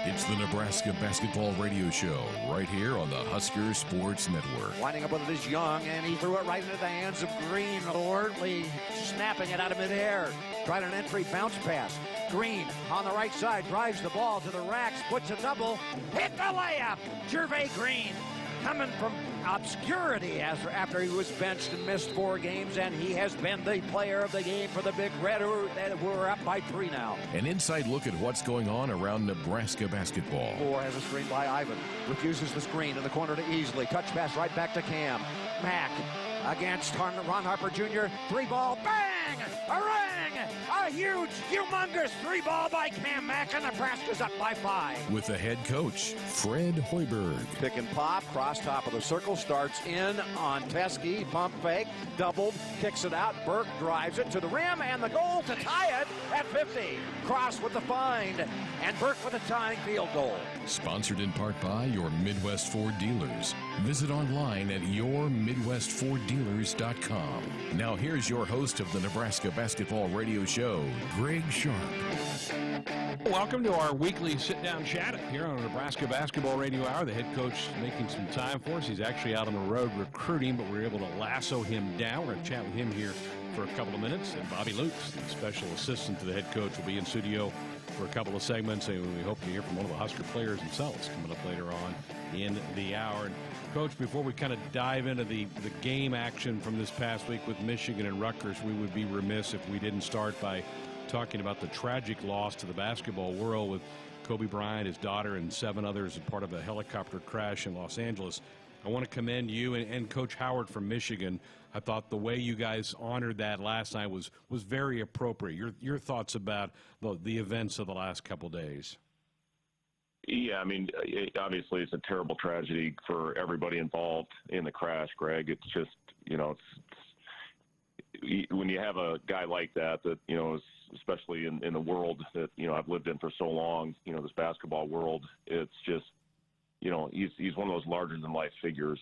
It's the Nebraska Basketball Radio Show right here on the Husker Sports Network. Winding up with it is Young, and he threw it right into the hands of Green, Lordly snapping it out of midair. Tried an entry bounce pass. Green on the right side drives the ball to the racks, puts a double, hit the layup. Gervais Green coming from obscurity after he was benched and missed 4 games, and he has been the player of the game for the Big Red, who are up by 3 now. An inside look at what's going on around Nebraska basketball. Moore has a screen by Ivan. Refuses the screen in the corner to Easley. Touch pass right back to Cam. Mack against Ron Harper Jr. 3-ball, bang! A ring! A huge, humongous 3-ball by Cam Mack, and Nebraska's up by 5. With the head coach, Fred Hoiberg. Pick and pop, cross top of the circle, starts in on Teskey, pump fake, doubled, kicks it out. Burke drives it to the rim, and the goal to tie it at 50. Cross with the find, and Burke with a tying field goal. Sponsored in part by your Midwest Ford dealers. Visit online at yourmidwestforddealers.com. Now here's your host of the Nebraska Basketball Radio Show, Greg Sharpe. Welcome to our weekly sit-down chat here on the Nebraska Basketball Radio Hour. The head coach making some time for us. He's actually out on the road recruiting, but we're able to lasso him down. We're going to chat with him here for a couple of minutes. And Bobby Lutz, the special assistant to the head coach, will be in studio for a couple of segments. And we hope to hear from one of the Husker players themselves coming up later on in the hour. And Coach, before we kind of dive into the game action from this past week with Michigan and Rutgers, we would be remiss if we didn't start by talking about the tragic loss to the basketball world with Kobe Bryant, his daughter, and 7 others as part of a helicopter crash in Los Angeles. I want to commend you and Coach Howard from Michigan. I thought the way you guys honored that last night was very appropriate. Your thoughts about the events of the last couple days? Yeah, I mean, obviously it's a terrible tragedy for everybody involved in the crash, Greg. It's just, when you have a guy like that, especially in the world that, I've lived in for so long, this basketball world, it's just, he's one of those larger-than-life figures,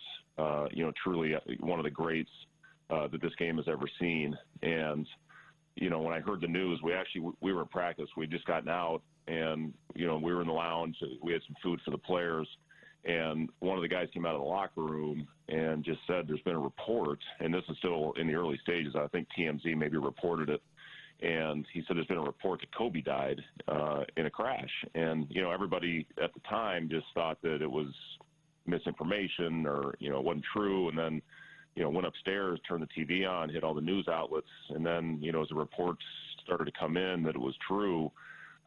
truly one of the greats that this game has ever seen. And, when I heard the news, we were in practice. We'd just gotten out, and, we were in the lounge. We had some food for the players, and one of the guys came out of the locker room and just said there's been a report, and this is still in the early stages. I think TMZ maybe reported it. And he said there's been a report that Kobe died in a crash. And, everybody at the time just thought that it was misinformation or, it wasn't true. And then, went upstairs, turned the TV on, hit all the news outlets. And then, as the reports started to come in that it was true,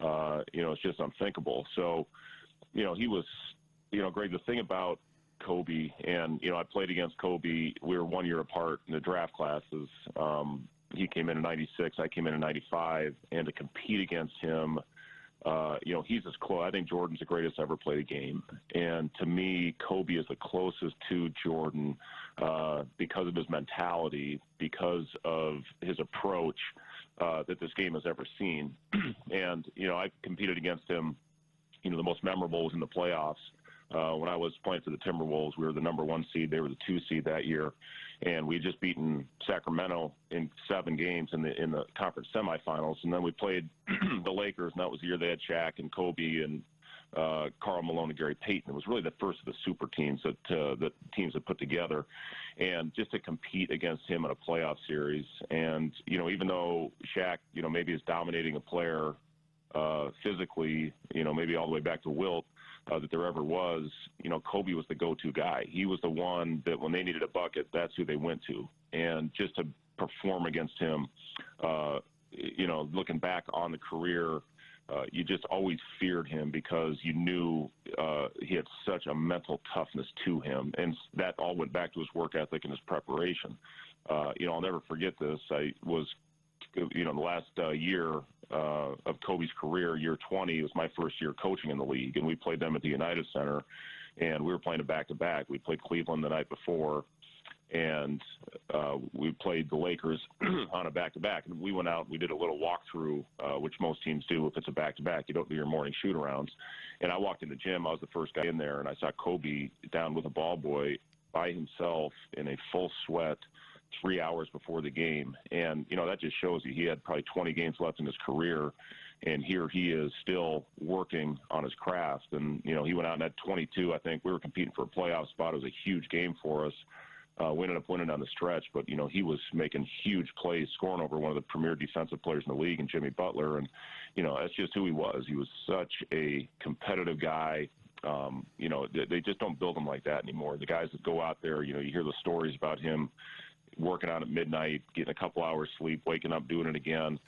it's just unthinkable. So, he was, great. The thing about Kobe, and, I played against Kobe. We were 1 year apart in the draft classes. He came in 96, I came in 95, and to compete against him, he's as close. I think Jordan's the greatest ever played a game. And to me, Kobe is the closest to Jordan because of his mentality, because of his approach that this game has ever seen. And, I competed against him. The most memorable was in the playoffs. When I was playing for the Timberwolves, we were the number 1 seed. They were the 2 seed that year. And we had just beaten Sacramento in 7 games in the conference semifinals. And then we played the Lakers, and that was the year they had Shaq and Kobe and Karl Malone and Gary Payton. It was really the first of the super teams that teams had put together. And just to compete against him in a playoff series. And, even though Shaq, maybe is dominating a player physically, maybe all the way back to Wilt, that there ever was, Kobe was the go-to guy. He was the one that when they needed a bucket, that's who they went to. And just to perform against him, looking back on the career, you just always feared him because you knew he had such a mental toughness to him. And that all went back to his work ethic and his preparation. I'll never forget this. I was, the last year of Kobe's career, year 20, was my first year coaching in the league, and we played them at the United Center, and we were playing a back-to-back. We played Cleveland the night before, and we played the Lakers on a back-to-back. And we went out, we did a little walkthrough, which most teams do if it's a back-to-back. You don't do your morning shoot-arounds. And I walked in the gym. I was the first guy in there, and I saw Kobe down with a ball boy by himself in a full sweat 3 hours before the game. And, that just shows you he had probably 20 games left in his career. And here he is still working on his craft. And, you know, he went out and had 22, I think. We were competing for a playoff spot. It was a huge game for us. We ended up winning on the stretch, but, you know, he was making huge plays, scoring over one of the premier defensive players in the league, and Jimmy Butler. And, you know, that's just who he was. He was such a competitive guy. You know, they just don't build them like that anymore. The guys that go out there, you know, you hear the stories about him working out at midnight, getting a couple hours sleep, waking up, doing it again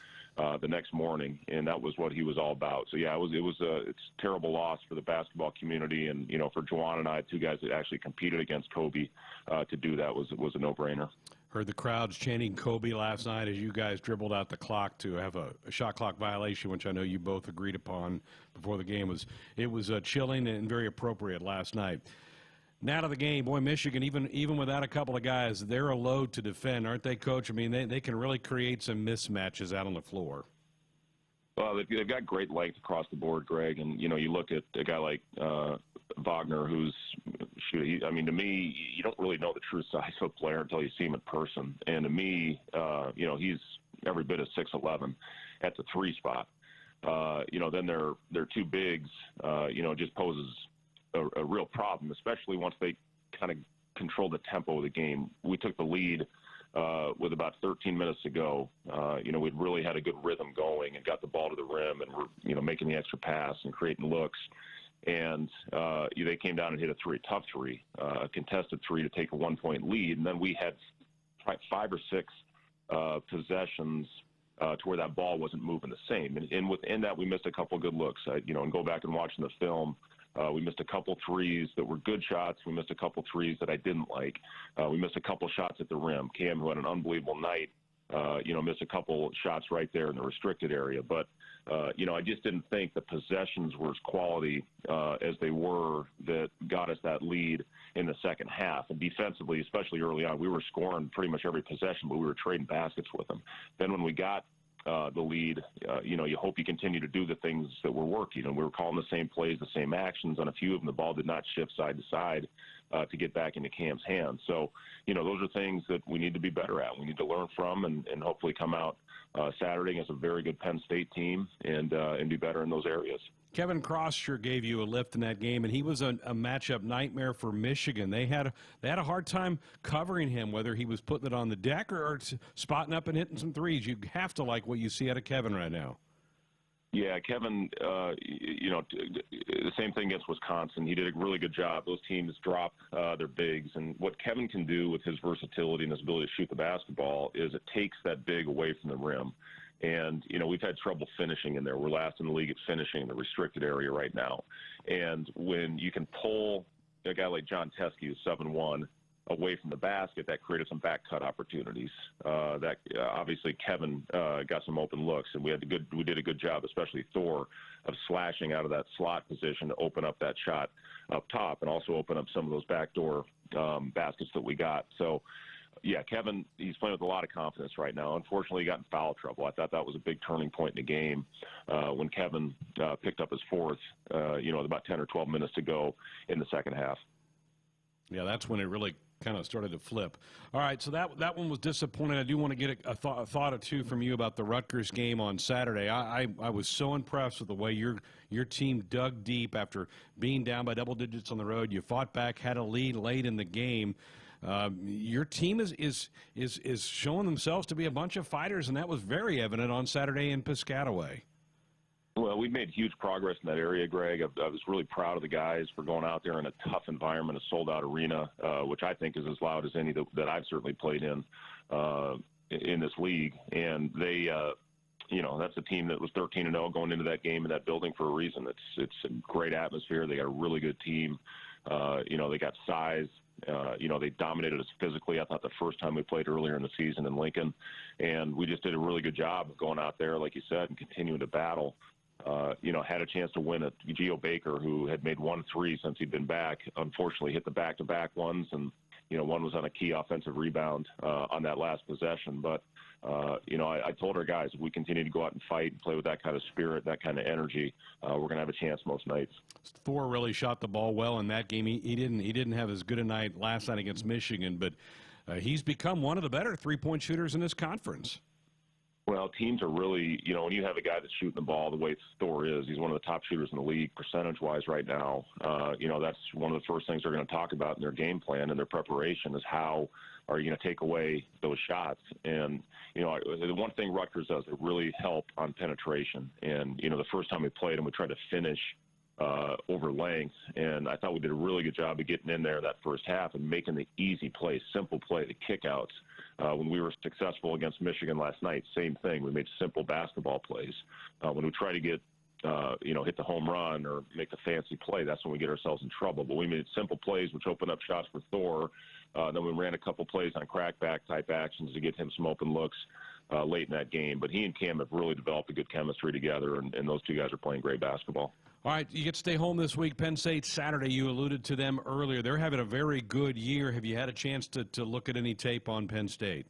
the next morning, and that was what he was all about. So yeah, it's a terrible loss for the basketball community, and you know, for Juwan and I, two guys that actually competed against Kobe, to do that was a no-brainer. Heard the crowds chanting Kobe last night as you guys dribbled out the clock to have a shot clock violation, which I know you both agreed upon before the game. It was chilling and very appropriate last night. Now to the game, boy, Michigan, even without a couple of guys, they're a load to defend, aren't they, Coach? I mean, they can really create some mismatches out on the floor. Well, they've got great length across the board, Greg, and you know, you look at a guy like Wagner, who's, I mean, to me, you don't really know the true size of a player until you see him in person. And to me, you know, he's every bit of 6'11" at the 3 spot. You know, then their two bigs, you know, just poses a real problem, especially once they kind of control the tempo of the game. We took the lead with about 13 minutes to go. You know, we'd really had a good rhythm going and got the ball to the rim, and we're, you know, making the extra pass and creating looks. And they came down and hit a tough three, a contested three to take a 1-point lead. And then we had 5 or 6 possessions to where that ball wasn't moving the same. And within that, we missed a couple of good looks. You know, and go back and watching the film, we missed a couple threes that were good shots. We missed a couple threes that I didn't like. We missed a couple shots at the rim. Cam, who had an unbelievable night, you know, missed a couple shots right there in the restricted area. But, you know, I just didn't think the possessions were as quality as they were that got us that lead in the second half. And defensively, especially early on, we were scoring pretty much every possession, but we were trading baskets with them. Then when we got the lead, you know, you hope you continue to do the things that were working. And we were calling the same plays, the same actions. On a few of them, the ball did not shift side to side to get back into Cam's hands. So, you know, those are things that we need to be better at. We need to learn from and hopefully come out Saturday against a very good Penn State team and be better in those areas. Kevin Cross sure gave you a lift in that game, and he was a matchup nightmare for Michigan. They had a hard time covering him, whether he was putting it on the deck or spotting up and hitting some threes. You have to like what you see out of Kevin right now. Yeah, Kevin, you know, the same thing against Wisconsin. He did a really good job. Those teams drop their bigs. And what Kevin can do with his versatility and his ability to shoot the basketball is it takes that big away from the rim. And, you know, we've had trouble finishing in there. We're last in the league at finishing in the restricted area right now. And when you can pull a guy like John Teskey, who's 7'1", away from the basket, that created some back cut opportunities. Obviously Kevin got some open looks, and we did a good job, especially Thor, of slashing out of that slot position to open up that shot up top and also open up some of those backdoor baskets that we got. So, yeah, Kevin, he's playing with a lot of confidence right now. Unfortunately, he got in foul trouble. I thought that was a big turning point in the game when Kevin picked up his fourth, you know, with about 10 or 12 minutes to go in the second half. Yeah, that's when it really kind of started to flip. All right, so that one was disappointing. I do want to get a thought or two from you about the Rutgers game on Saturday. I was so impressed with the way your team dug deep after being down by double digits on the road. You fought back, had a lead late in the game. Your team is showing themselves to be a bunch of fighters, and that was very evident on Saturday in Piscataway. Well, we've made huge progress in that area, Greg. I was really proud of the guys for going out there in a tough environment, a sold-out arena, which I think is as loud as any that I've certainly played in this league. And they, you know, that's a team that was 13-0 going into that game in that building for a reason. It's a great atmosphere. They got a really good team. You know, they got size. You know, they dominated us physically. I thought the first time we played earlier in the season in Lincoln, and we just did a really good job of going out there, like you said, and continuing to battle. You know, had a chance to win it. Geo Baker, who had made 1 3 since he'd been back, unfortunately hit the back-to-back ones, and, you know, one was on a key offensive rebound on that last possession. But, you know, I told our guys, if we continue to go out and fight and play with that kind of spirit, that kind of energy, we're going to have a chance most nights. Thor really shot the ball well in that game. He didn't have as good a night last night against Michigan, but he's become one of the better three-point shooters in this conference. Well, teams are really, when you have a guy that's shooting the ball the way Thor is, he's one of the top shooters in the league percentage-wise right now. That's one of the first things they're going to talk about in their game plan and their preparation is how are you going to take away those shots. And, the one thing Rutgers does, they really help on penetration. And, the first time we played them, we tried to finish over length, and I thought we did a really good job of getting in there that first half and making the easy play, simple play, the kickouts. When we were successful against Michigan last night, same thing. We made simple basketball plays. When we try to get, hit the home run or make the fancy play, that's when we get ourselves in trouble. But we made simple plays, which opened up shots for Thor. Then we ran a couple plays on crackback type actions to get him some open looks late in that game. But he and Cam have really developed a good chemistry together, and those two guys are playing great basketball. All right, you get to stay home this week. Penn State Saturday, you alluded to them earlier. They're having a very good year. Have you had a chance to look at any tape on Penn State?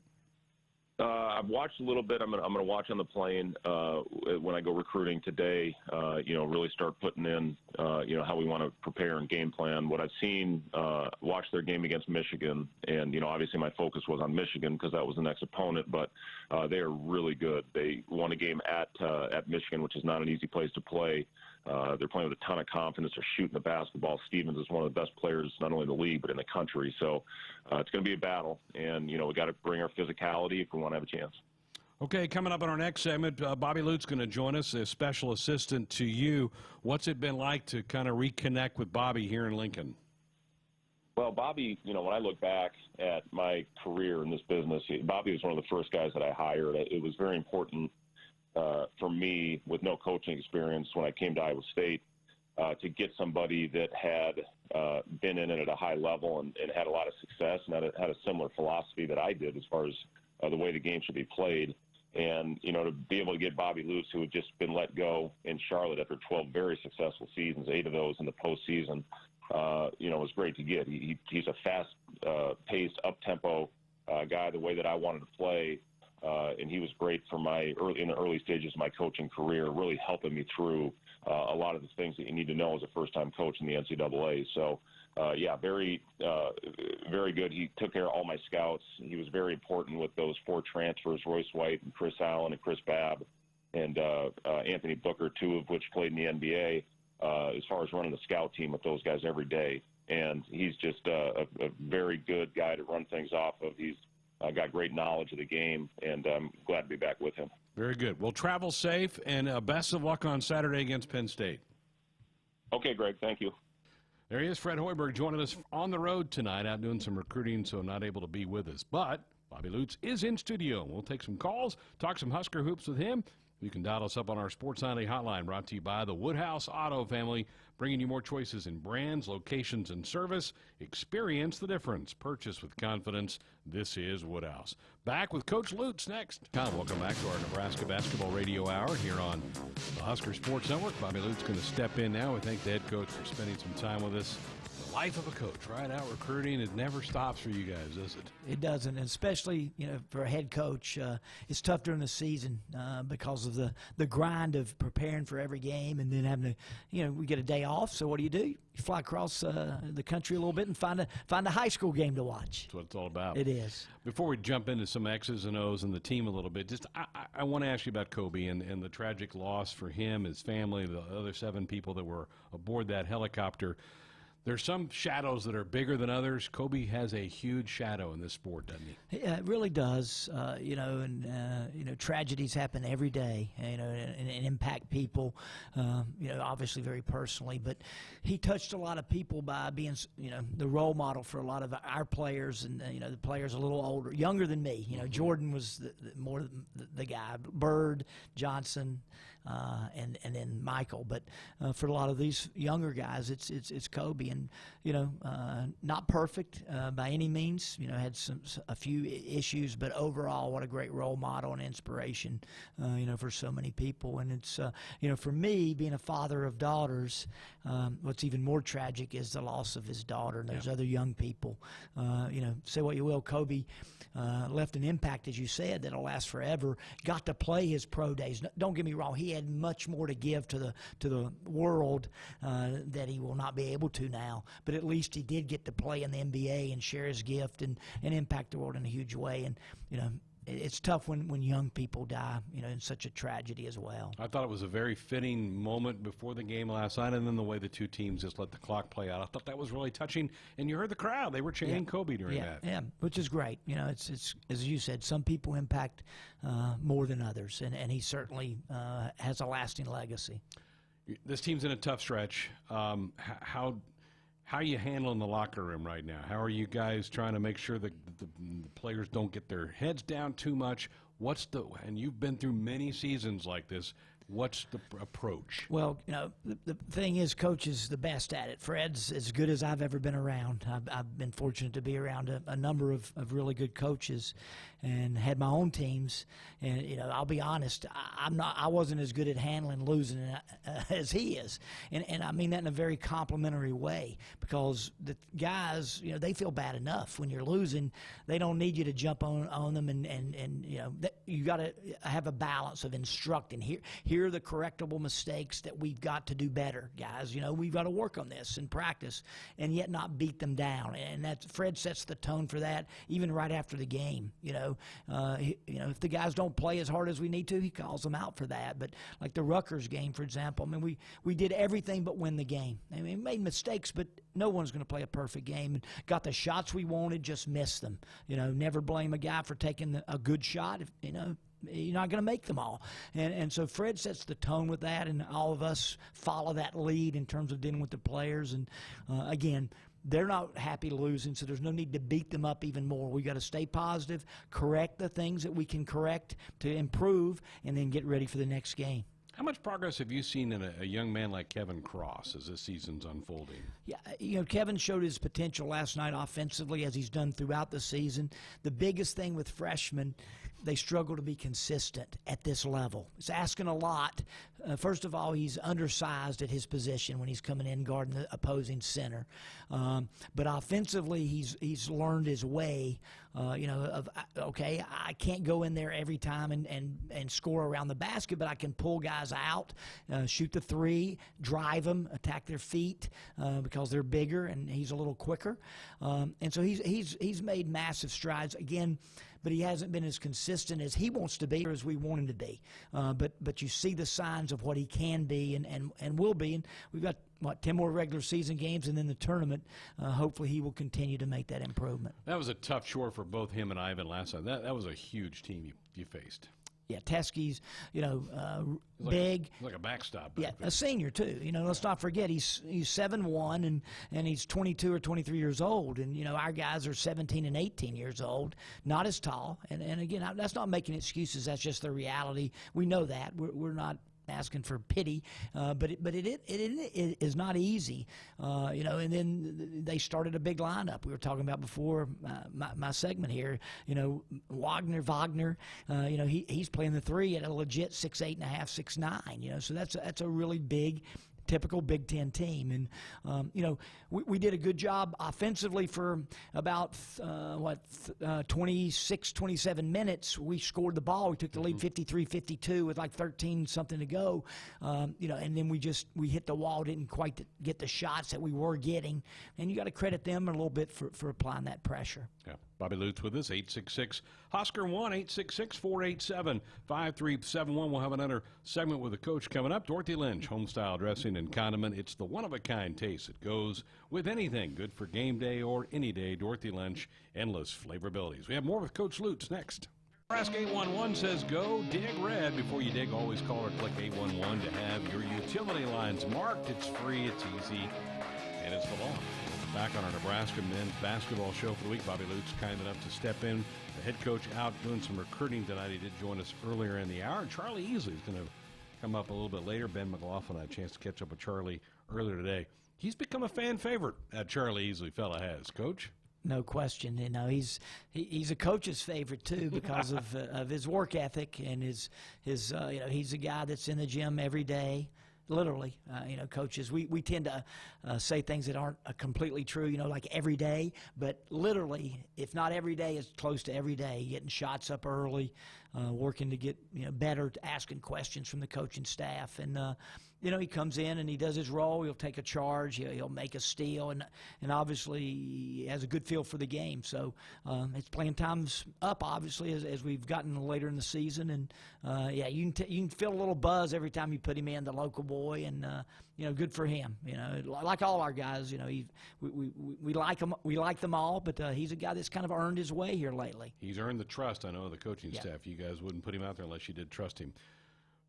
I've watched a little bit. I'm going to watch on the plane when I go recruiting today, really start putting in, how we want to prepare and game plan. What I've seen, watched their game against Michigan, and, obviously my focus was on Michigan because that was the next opponent, but they are really good. They won a game at Michigan, which is not an easy place to play. They're playing with a ton of confidence. They're shooting the basketball. Stevens is one of the best players, not only in the league, but in the country. So it's going to be a battle. And, we got to bring our physicality if we want to have a chance. Okay, coming up in our next segment, Bobby Lutz going to join us, a special assistant to you. What's it been like to kind of reconnect with Bobby here in Lincoln? Well, Bobby, when I look back at my career in this business, Bobby was one of the first guys that I hired. It was very important for me, with no coaching experience when I came to Iowa State, to get somebody that had been in it at a high level and had a lot of success and had a similar philosophy that I did as far as the way the game should be played. And, to be able to get Bobby Lutz, who had just been let go in Charlotte after 12 very successful seasons, 8 of those in the postseason, it was great to get. He's a fast-paced, up-tempo guy, the way that I wanted to play. And he was great for in the early stages of my coaching career, really helping me through a lot of the things that you need to know as a first-time coach in the NCAA. So, very, very good. He took care of all my scouts. He was very important with those 4 transfers, Royce White and Chris Allen and Chris Babb and Anthony Booker, 2 of which played in the NBA, as far as running the scout team with those guys every day. And he's just a very good guy to run things off of. He's got great knowledge of the game, and I'm glad to be back with him. Very good. Well, travel safe, and best of luck on Saturday against Penn State. Okay, Greg. Thank you. There he is, Fred Hoiberg, joining us on the road tonight, out doing some recruiting, so not able to be with us. But Bobby Lutz is in studio. We'll take some calls, talk some Husker hoops with him. You can dial us up on our Sports Sunday hotline, brought to you by the Woodhouse Auto Family, bringing you more choices in brands, locations, and service. Experience the difference. Purchase with confidence. This is Woodhouse. Back with Coach Lutz next. Welcome back to our Nebraska Basketball Radio Hour here on the Husker Sports Network. Bobby Lutz going to step in now. We thank the head coach for spending some time with us. The life of a coach, right? Out recruiting, it never stops for you guys, does it? It doesn't, and especially for a head coach. It's tough during the season because of the grind of preparing for every game, and then having to, we get a day off. So what do? You fly across the country a little bit and find a high school game to watch. That's what it's all about. It is. Before we jump into some X's and O's and the team a little bit, I want to ask you about Kobe and the tragic loss for him, his family, the other 7 people that were aboard that helicopter. There's some shadows that are bigger than others. Kobe has a huge shadow in this sport, doesn't he? Yeah, it really does. Tragedies happen every day, and impact people, obviously very personally. But he touched a lot of people by being, the role model for a lot of our players, and, the players a little older, younger than me. Jordan was more the guy, Bird, Johnson, and then Michael. But for a lot of these younger guys, it's Kobe. And, not perfect by any means, had a few issues, but overall, what a great role model and inspiration, for so many people. And it's, for me, being a father of daughters, what's even more tragic is the loss of his daughter and those other young people. Say what you will, Kobe left an impact, as you said, that'll last forever. Got to play his pro days. Don't get me wrong; he had much more to give to the world that he will not be able to now. But at least he did get to play in the NBA and share his gift and impact the world in a huge way. And it's tough when young people die, in such a tragedy as well. I thought it was a very fitting moment before the game last night, and then the way the two teams just let the clock play out. I thought that was really touching, and you heard the crowd. They were chanting Kobe during that. Yeah, which is great. It's as you said, some people impact more than others, and he certainly has a lasting legacy. This team's in a tough stretch. How are you handling the locker room right now? How are you guys trying to make sure that the players don't get their heads down too much? And you've been through many seasons like this. What's the approach? Well, the thing is, Coach is the best at it. Fred's as good as I've ever been around. I've been fortunate to be around a number of really good coaches and had my own teams. And, I'll be honest, I wasn't as good at handling losing as he is. And I mean that in a very complimentary way, because the guys, they feel bad enough when you're losing. They don't need you to jump on them and you got to have a balance of instructing. Here are the correctable mistakes that we've got to do better, guys. We've got to work on this and practice, and yet not beat them down. And Fred sets the tone for that, even right after the game. If the guys don't play as hard as we need to, he calls them out for that. But like the Rutgers game, for example, we did everything but win the game. We made mistakes, but no one's going to play a perfect game. And got the shots we wanted, just missed them. Never blame a guy for taking a good shot. You're not going to make them all. And so Fred sets the tone with that, and all of us follow that lead in terms of dealing with the players. And, again, they're not happy losing, so there's no need to beat them up even more. We've got to stay positive, correct the things that we can correct to improve, and then get ready for the next game. How much progress have you seen in a young man like Kevin Cross as this season's unfolding? Yeah, Kevin showed his potential last night offensively, as he's done throughout the season. The biggest thing with freshmen, they struggle to be consistent at this level. It's asking a lot. First of all, he's undersized at his position when he's coming in guarding the opposing center. But offensively, he's learned his way. Okay, I can't go in there every time and score around the basket, but I can pull guys out, shoot the three, drive them, attack their feet because they're bigger and he's a little quicker. And so he's made massive strides again. But he hasn't been as consistent as he wants to be or as we want him to be. But you see the signs of what he can be and will be. And we've got, 10 more regular season games and then the tournament. Hopefully he will continue to make that improvement. That was a tough chore for both him and Ivan last time. That was a huge team you faced. Yeah, Teskey's, big. Like a backstop. Yeah, a senior too. Let's not forget he's 7'1" and he's 22 or 23 years old. And our guys are 17 and 18 years old, not as tall. And again, that's not making excuses. That's just the reality. We know that. We're not asking for pity, but it is not easy, and then they started a big lineup. We were talking about before my segment here, Wagner, he's playing the three at a legit 6'8.5", 6'9", so that's a really big, typical Big Ten team. And, we did a good job offensively for about, 26, 27 minutes. We scored the ball. We took the lead 53-52 with like 13-something to go. And then we hit the wall, didn't quite get the shots that we were getting. And you got to credit them a little bit for applying that pressure. Yeah. Bobby Lutz with us, 866 Husker 1, 866-487-5371. We'll have another segment with the coach coming up. Dorothy Lynch, homestyle dressing and condiment. It's the one-of-a-kind taste that goes with anything. Good for game day or any day. Dorothy Lynch, endless flavorabilities. We have more with Coach Lutz next. Nebraska 811 says go dig red. Before you dig, always call or click 811 to have your utility lines marked. It's free, it's easy, and it's the law. Back on our Nebraska men's basketball show for the week. Bobby Lutz kind enough to step in. The head coach out doing some recruiting tonight. He did join us earlier in the hour. And Charlie Easley is going to come up a little bit later. Ben McLaughlin had a chance to catch up with Charlie earlier today. He's become a fan favorite, that Charlie Easley fella has. Coach? No question. He's a coach's favorite too because of his work ethic and his he's a guy that's in the gym every day. Literally, coaches, we tend to say things that aren't completely true, like every day, but literally, if not every day, it's close to every day, getting shots up early, working to get, better, asking questions from the coaching staff. And, he comes in and he does his role. He'll take a charge. He'll make a steal, and obviously he has a good feel for the game. So it's playing time's up, obviously, as we've gotten later in the season. And you can feel a little buzz every time you put him in, the local boy, and good for him. Like all our guys, we like him. We like them all, but he's a guy that's kind of earned his way here lately. He's earned the trust, I know, of the coaching staff. You guys wouldn't put him out there unless you did trust him.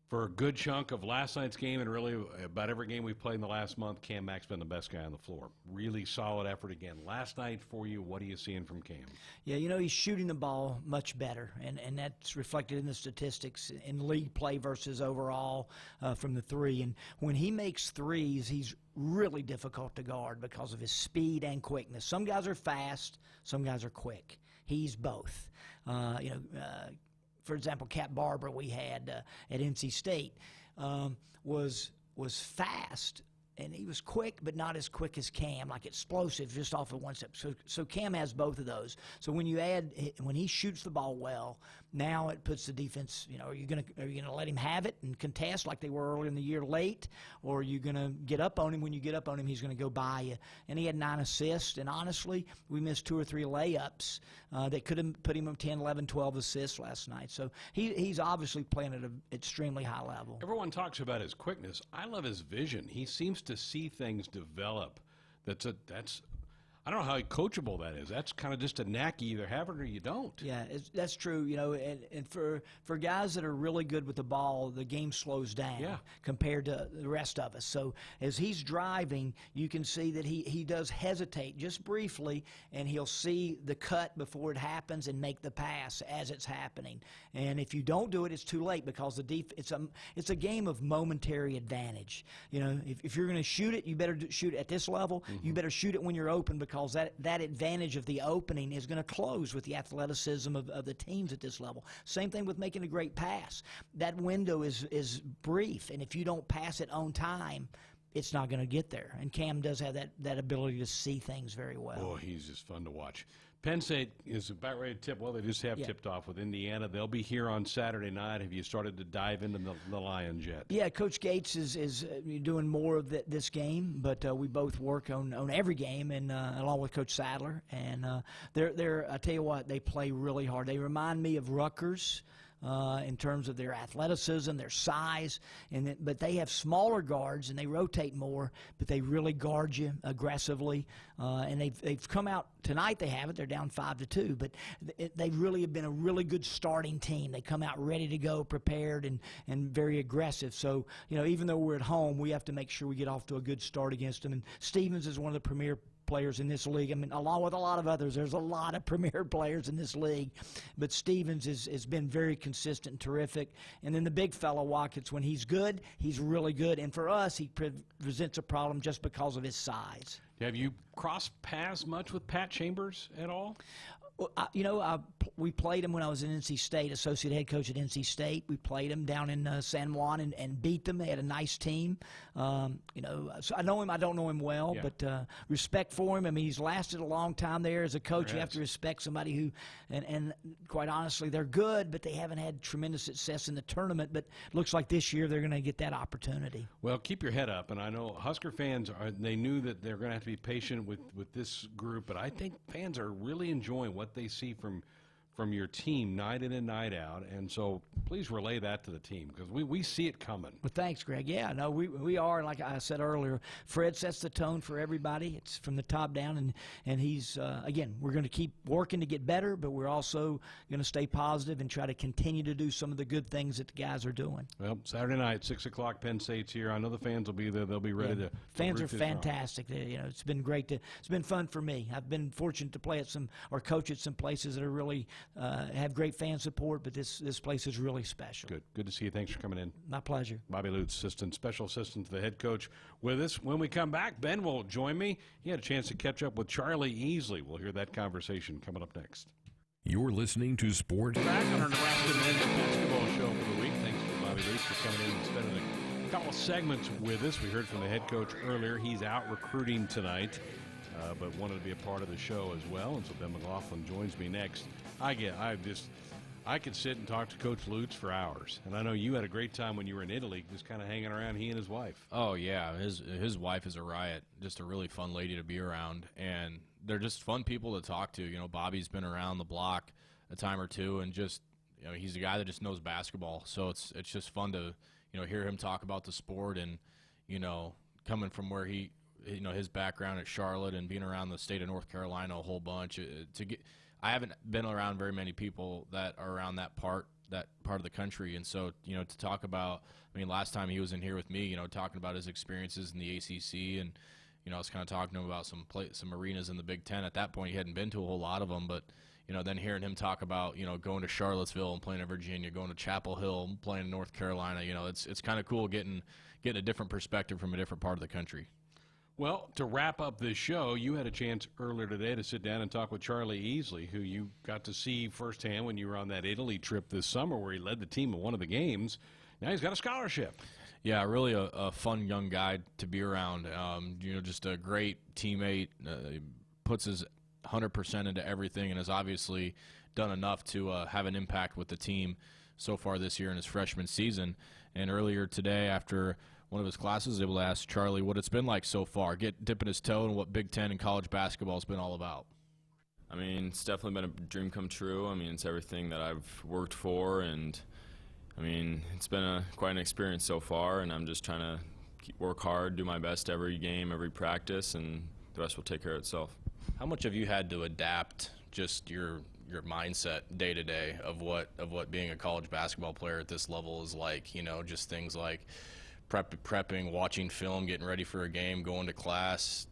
For a good chunk of last night's game and really about every game we've played in the last month, Cam Mack's been the best guy on the floor. Really solid effort again. Last night for you, what are you seeing from Cam? Yeah, he's shooting the ball much better, and that's reflected in the statistics in league play versus overall from the three. And when he makes threes, he's really difficult to guard because of his speed and quickness. Some guys are fast, some guys are quick. He's both. For example, Cat Barber we had at NC State was fast, and he was quick, but not as quick as Cam, like explosive, just off of one step. So Cam has both of those. So when he shoots the ball well, now it puts the defense. Are you gonna let him have it and contest like they were earlier in the year late, or are you gonna get up on him? When you get up on him, he's gonna go by you. And he had 9 assists. And honestly, we missed 2 or 3 layups that could have put him on 10, 11, 12 assists last night. So he's obviously playing at an extremely high level. Everyone talks about his quickness. I love his vision. He seems to see things develop. I don't know how coachable that is. That's kind of just a knack. You either have it or you don't. Yeah, that's true. And for guys that are really good with the ball, the game slows down compared to the rest of us. So as he's driving, you can see that he does hesitate just briefly, and he'll see the cut before it happens and make the pass as it's happening. And if you don't do it, it's too late because it's a game of momentary advantage. If you're going to shoot it, you better shoot it at this level. Mm-hmm. You better shoot it when you're open, because that advantage of the opening is going to close with the athleticism of the teams at this level. Same thing with making a great pass. That window is brief, and if you don't pass it on time, it's not going to get there. And Cam does have that ability to see things very well. Oh, he's just fun to watch. Penn State is about ready to tip. Well, they just have tipped off with Indiana. They'll be here on Saturday night. Have you started to dive into the Lions yet? Yeah, Coach Gates is doing more of this game, but we both work on every game, and along with Coach Sadler. And they're I tell you what, they play really hard. They remind me of Rutgers. In terms of their athleticism, their size, but they have smaller guards and they rotate more, but they really guard you aggressively. And they've come out tonight. They haven't. They're down 5-2, but they really have been a really good starting team. They come out ready to go, prepared and very aggressive. So even though we're at home, we have to make sure we get off to a good start against them. And Stevens is one of the premier players in this league. I mean, along with a lot of others, there's a lot of premier players in this league, but Stevens has been very consistent and terrific. And then the big fellow, Watkins, when he's good, he's really good. And for us, he presents a problem just because of his size. Have you crossed paths much with Pat Chambers at all? We played him when I was in NC State, associate head coach at NC State. We played him down in San Juan and beat them. They had a nice team. So I know him. I don't know him well, but respect for him. I mean, he's lasted a long time there as a coach. You have to respect somebody who, and quite honestly, they're good, but they haven't had tremendous success in the tournament. But it looks like this year they're going to get that opportunity. Well, keep your head up. And I know Husker fans, they knew that they're going to have to be patient with this group, but I think fans are really enjoying what they see from your team night in and night out, and so please relay that to the team because we see it coming. Well, thanks, Greg. Yeah, no, we are, like I said earlier, Fred sets the tone for everybody. It's from the top down, and he's, again, we're going to keep working to get better, but we're also going to stay positive and try to continue to do some of the good things that the guys are doing. Well, Saturday night, 6 o'clock, Penn State's here. I know the fans will be there. They'll be ready to. Fans are fantastic. It's been great. It's been fun for me. I've been fortunate to play at or coach at some places that are really have great fan support, but this place is really special. Good to see you. Thanks for coming in. My pleasure. Bobby Lutz, special assistant to the head coach, with us. When we come back, Ben will join me. He had a chance to catch up with Charlie Easley. We'll hear that conversation coming up next. You're listening to Sport. Back on our Nebraska men's basketball show for the week. Thanks to Bobby Lutz for coming in and spending a couple segments with us. We heard from the head coach earlier. He's out recruiting tonight, but wanted to be a part of the show as well. And so Ben McLaughlin joins me next. I could sit and talk to Coach Lutz for hours, and I know you had a great time when you were in Italy, just kind of hanging around, he and his wife. Oh, yeah. His wife is a riot, just a really fun lady to be around, and they're just fun people to talk to. You know, Bobby's been around the block a time or two, and just, you know, he's a guy that just knows basketball, so it's just fun to, you know, hear him talk about the sport and, you know, coming from where he, you know, his background at Charlotte and being around the state of North Carolina a whole bunch. I haven't been around very many people that are around that part of the country, and so, you know, to talk about, I mean, last time he was in here with me, you know, talking about his experiences in the ACC, and, you know, I was kind of talking to him about some arenas in the Big Ten. At that point, he hadn't been to a whole lot of them, but, you know, then hearing him talk about, you know, going to Charlottesville and playing in Virginia, going to Chapel Hill and playing in North Carolina, you know, it's kind of cool getting a different perspective from a different part of the country. Well, to wrap up this show, you had a chance earlier today to sit down and talk with Charlie Easley, who you got to see firsthand when you were on that Italy trip this summer where he led the team in one of the games. Now he's got a scholarship. Yeah, really a fun young guy to be around. You know, just a great teammate, puts his 100% into everything, and has obviously done enough to have an impact with the team so far this year in his freshman season. And earlier today, after one of his classes, was able to ask Charlie what it's been like so far, dipping his toe in what Big Ten and college basketball has been all about. I mean, it's definitely been a dream come true. I mean, it's everything that I've worked for, and I mean, it's been quite an experience so far, and I'm just trying to work hard, do my best every game, every practice, and the rest will take care of itself. How much have you had to adapt just your mindset day to day of what being a college basketball player at this level is like? You know, just things like prepping, watching film, getting ready for a game, going to class,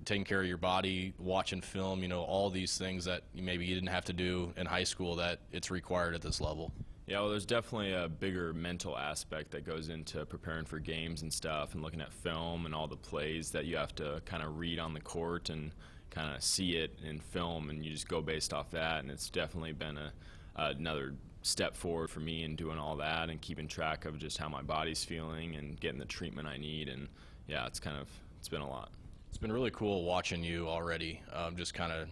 taking care of your body, watching film, you know, all these things that maybe you didn't have to do in high school that it's required at this level. Yeah, well, there's definitely a bigger mental aspect that goes into preparing for games and stuff, and looking at film and all the plays that you have to kind of read on the court and kind of see it in film, and you just go based off that. And it's definitely been another step forward for me in doing all that and keeping track of just how my body's feeling and getting the treatment I need. And yeah, it's been a lot. It's been really cool watching you already, just kind of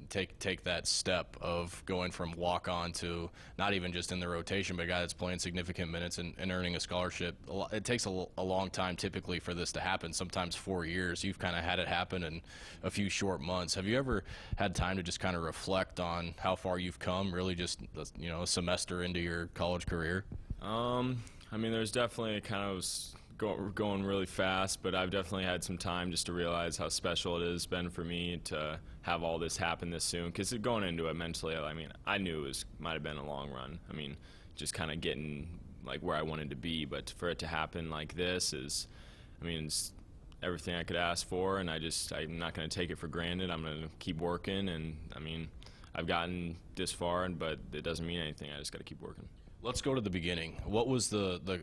take that step of going from walk-on to not even just in the rotation, but a guy that's playing significant minutes and earning a scholarship. It takes a long time typically for this to happen, sometimes 4 years. You've kind of had it happen in a few short months. Have you ever had time to just kind of reflect on how far you've come, really just, you know, a semester into your college career? I mean, there's definitely kind of going really fast, but I've definitely had some time just to realize how special it has been for me to have all this happen this soon. Because going into it mentally, I mean, I knew it might have been a long run. I mean, just kind of getting like where I wanted to be, but for it to happen like this is, I mean, it's everything I could ask for, and I'm not going to take it for granted. I'm going to keep working, and I mean, I've gotten this far, but it doesn't mean anything. I just got to keep working. Let's go to the beginning. What was the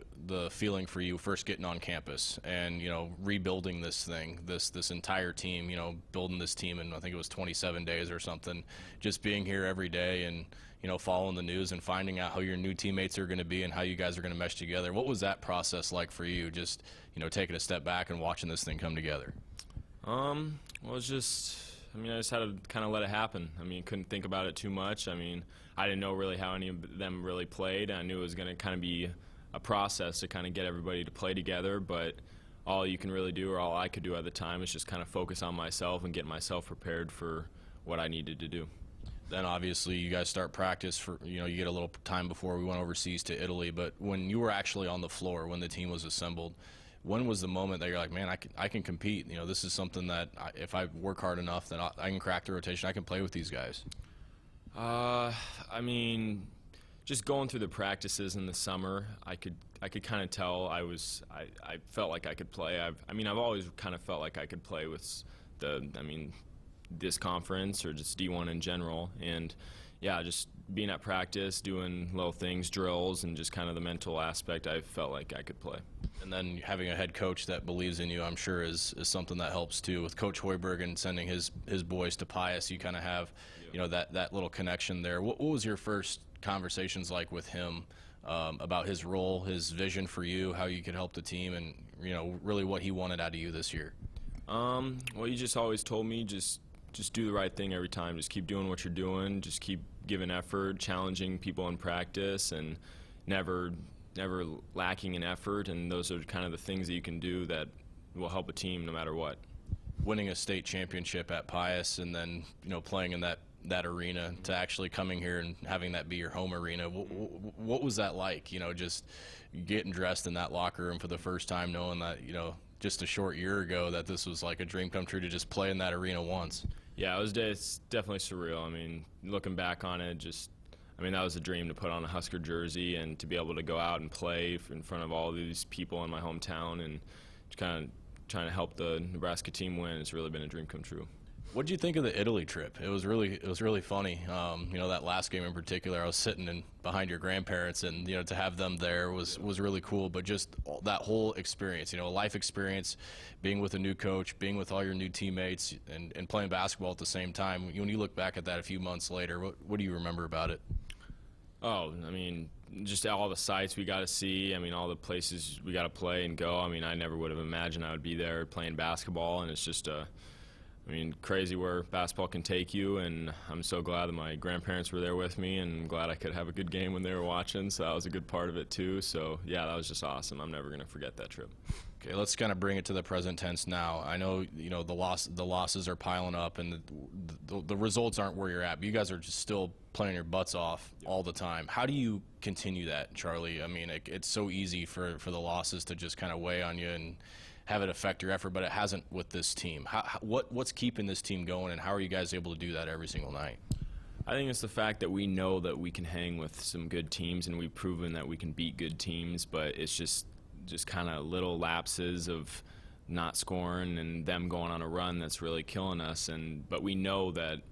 feeling for you first getting on campus and, you know, rebuilding this thing, this entire team, you know, building this team in, I think it was 27 days or something, just being here every day and, you know, following the news and finding out how your new teammates are going to be and how you guys are going to mesh together? What was that process like for you, just, you know, taking a step back and watching this thing come together? Well, it's just, I mean, I just had to kind of let it happen. I mean, couldn't think about it too much. I mean, I didn't know really how any of them really played. I knew it was going to kind of be a process to kind of get everybody to play together, but all you can really do, or all I could do at the time, is just kind of focus on myself and get myself prepared for what I needed to do. Then obviously you guys start practice for, you know, you get a little time before we went overseas to Italy, but when you were actually on the floor, when the team was assembled, when was the moment that you're like, man, I can compete? You know, this is something that if I work hard enough, then I can crack the rotation. I can play with these guys. I mean, just going through the practices in the summer, I could kind of tell I felt like I could play. I've always kind of felt like I could play with this conference or just D1 in general. And yeah, just being at practice, doing little things, drills, and just kind of the mental aspect, I felt like I could play. And then having a head coach that believes in you, I'm sure, is something that helps too. With Coach Hoiberg and sending his boys to Pius, you kind of have, you know, that little connection there. What was your first conversations like with him about his role, his vision for you, how you could help the team, and, you know, really what he wanted out of you this year? Well, he just always told me just do the right thing every time. Just keep doing what you're doing. Just keep giving effort, challenging people in practice, and never lacking in effort. And those are kind of the things that you can do that will help a team no matter what. Winning a state championship at Pius and then, playing in that arena to actually coming here and having that be your home arena. What was that like, just getting dressed in that locker room for the first time, knowing that, just a short year ago that this was like a dream come true to just play in that arena once? Yeah, it's definitely surreal. I mean, looking back on it, that was a dream to put on a Husker jersey and to be able to go out and play in front of all these people in my hometown and kind of trying to help the Nebraska team win. It's really been a dream come true. What did you think of the Italy trip? It was really funny. That last game in particular, I was sitting behind your grandparents, and to have them there was really cool. But just that whole experience, a life experience, being with a new coach, being with all your new teammates, and playing basketball at the same time. When you look back at that a few months later, what do you remember about it? Oh, just all the sights we got to see. All the places we got to play and go. I never would have imagined I would be there playing basketball, and it's just crazy where basketball can take you, and I'm so glad that my grandparents were there with me, and I'm glad I could have a good game when they were watching, so that was a good part of it too. So yeah, that was just awesome. I'm never going to forget that trip. Okay, let's kind of bring it to the present tense now. I know, the losses are piling up, and the results aren't where you're at, but you guys are just still playing your butts off all the time. How do you continue that, Charlie? It's so easy for the losses to just kind of weigh on you and have it affect your effort, but it hasn't with this team. What's keeping this team going, and how are you guys able to do that every single night? I think it's the fact that we know that we can hang with some good teams, and we've proven that we can beat good teams, but it's just kind of little lapses of not scoring and them going on a run that's really killing us. But we know that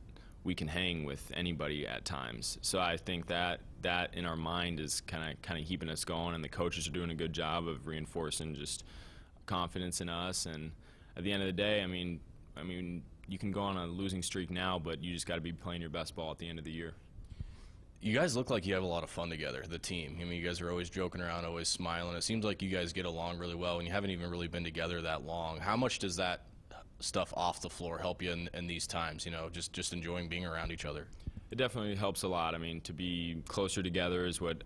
we can hang with anybody at times. So I think that in our mind is kind of keeping us going, and the coaches are doing a good job of reinforcing just confidence in us. And at the end of the day, you can go on a losing streak now, but you just got to be playing your best ball at the end of the year. You guys look like you have a lot of fun together, the team. You guys are always joking around, always smiling. It seems like you guys get along really well, and you haven't even really been together that long. How much does that stuff off the floor help you in these times, just enjoying being around each other? It definitely helps a lot. To be closer together is what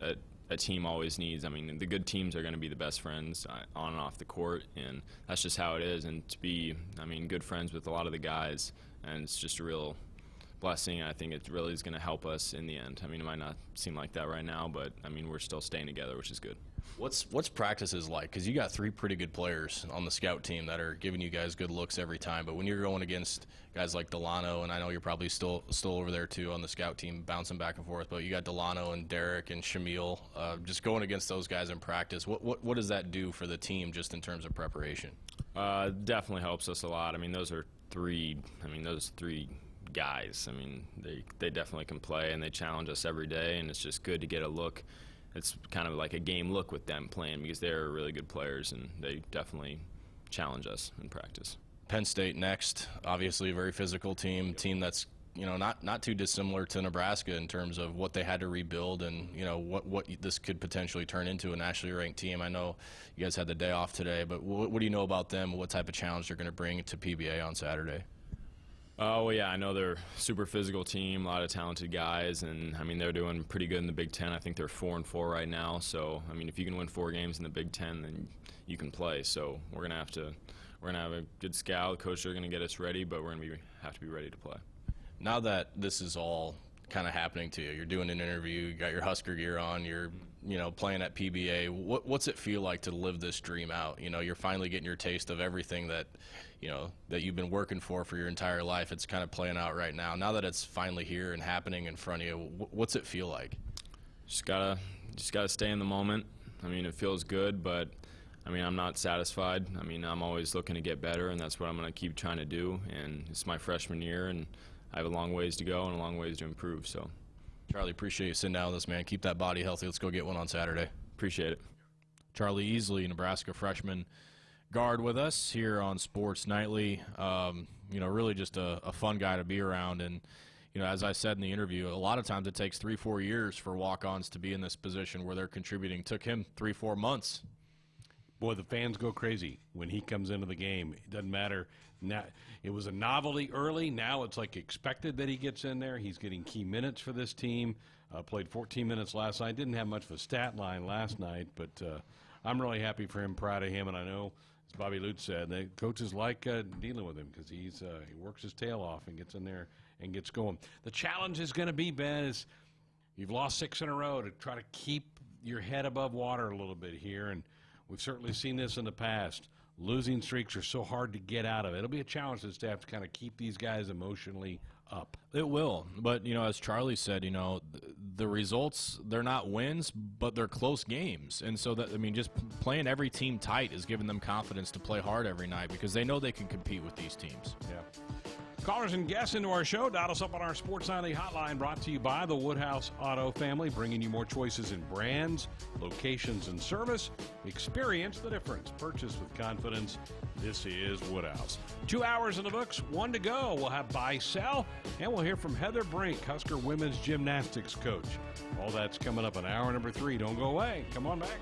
a team always needs. The good teams are going to be the best friends on and off the court, and that's just how it is. And to be, good friends with a lot of the guys, and it's just a real blessing. I think it really is going to help us in the end. It might not seem like that right now, but we're still staying together, which is good. What's practices like? Because you got 3 pretty good players on the scout team that are giving you guys good looks every time. But when you're going against guys like Delano, and I know you're probably still over there too on the scout team, bouncing back and forth. But you got Delano and Derek and Shamil, just going against those guys in practice. What does that do for the team just in terms of preparation? Definitely helps us a lot. Those are 3. Those 3 guys. They definitely can play, and they challenge us every day, and it's just good to get a look. It's kind of like a game look with them playing, because they're really good players, and they definitely challenge us in practice. Penn State next, obviously a very physical team that's not too dissimilar to Nebraska in terms of what they had to rebuild, and what this could potentially turn into a nationally ranked team. I know you guys had the day off today, but what do you know about them? What type of challenge they're going to bring to PBA on Saturday? Oh, yeah, I know they're a super physical team, a lot of talented guys, and, they're doing pretty good in the Big Ten. I think they're 4-4 right now, so, if you can win 4 games in the Big Ten, then you can play. So we're going to have a good scout. Coaches are going to get us ready, but we're going to have to be ready to play. Now that this is all kind of happening to you, you're doing an interview, you got your Husker gear on, you're playing at PBA. What's it feel like to live this dream out? You're finally getting your taste of everything that that you've been working for your entire life. It's kind of playing out right now. Now that it's finally here and happening in front of you, what's it feel like? Just gotta stay in the moment. It feels good, but I'm not satisfied. I'm always looking to get better, and that's what I'm going to keep trying to do. And it's my freshman year, and I have a long ways to go and a long ways to improve. So, Charlie, appreciate you sitting down with us, man. Keep that body healthy. Let's go get one on Saturday. Appreciate it. Charlie Easley, Nebraska freshman guard, with us here on Sports Nightly. Really just a fun guy to be around. And, as I said in the interview, a lot of times it takes 3-4 years for walk-ons to be in this position where they're contributing. It took him 3-4 months. boy, the fans go crazy when he comes into the game. It doesn't matter. Now, it was a novelty early. Now it's like expected that he gets in there. He's getting key minutes for this team. Played 14 minutes last night. Didn't have much of a stat line last night, but I'm really happy for him, proud of him. And I know, as Bobby Lutz said, the coaches like dealing with him because he works his tail off and gets in there and gets going. The challenge is going to be, Ben, is you've lost 6 in a row, to try to keep your head above water a little bit here. And we've certainly seen this in the past. Losing streaks are so hard to get out of. It'll be a challenge to the staff to kind of keep these guys emotionally up. It will. But, as Charlie said, the results, they're not wins, but they're close games. And so, just playing every team tight is giving them confidence to play hard every night because they know they can compete with these teams. Yeah. Callers and guests into our show, dial us up on our Sports Nightly hotline, brought to you by the Woodhouse Auto family, bringing you more choices in brands, locations, and service. Experience the difference. Purchase with confidence. This is Woodhouse. 2 hours in the books, 1 to go. We'll have buy, sell, and we'll hear from Heather Brink, Husker women's gymnastics coach. All that's coming up in hour number 3. Don't go away. Come on back.